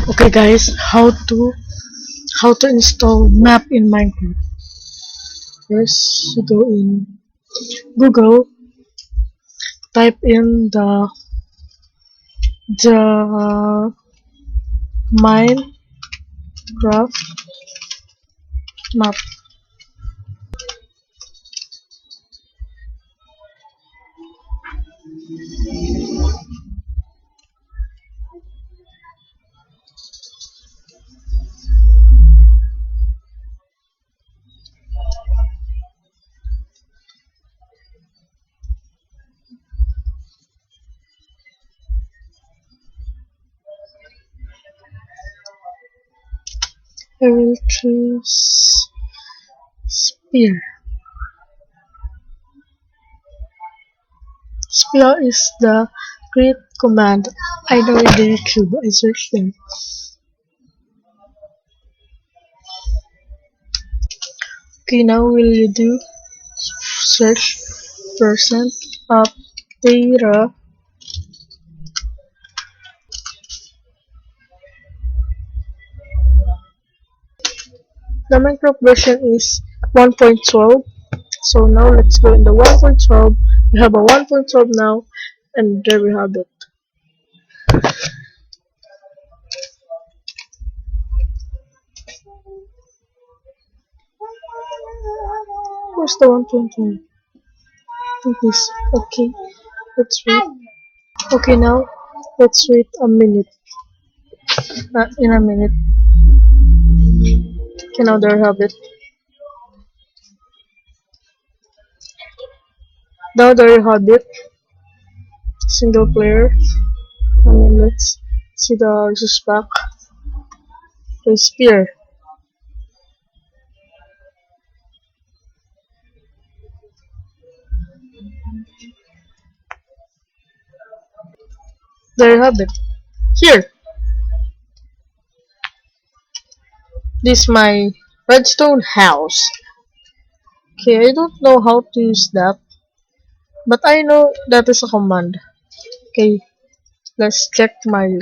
Okay guys, how to install map in Minecraft. First, you go in Google, type in the Minecraft map. I will choose spear. Spear is the great command I know in the YouTube. I searched them. Okay, now will you do search percent up data. The Minecraft version is 1.12. So now let's go in the 1.12. We have a 1.12 now, and there we have it. Where's the 1.12? This. Okay, let's wait. Okay, now let's wait a minute. In a minute. Okay, now there we have it. Now there you have it. Single player. Let's see the resource pack. The spear. There you have it. Here. This is my redstone house. Okay, I don't know how to use that, but I know that is a command. Okay, let's check my.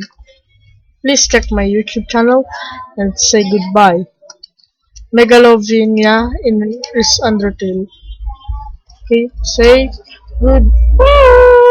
Please check my YouTube channel and say goodbye. Megalovania in is Undertale. Okay, say goodbye.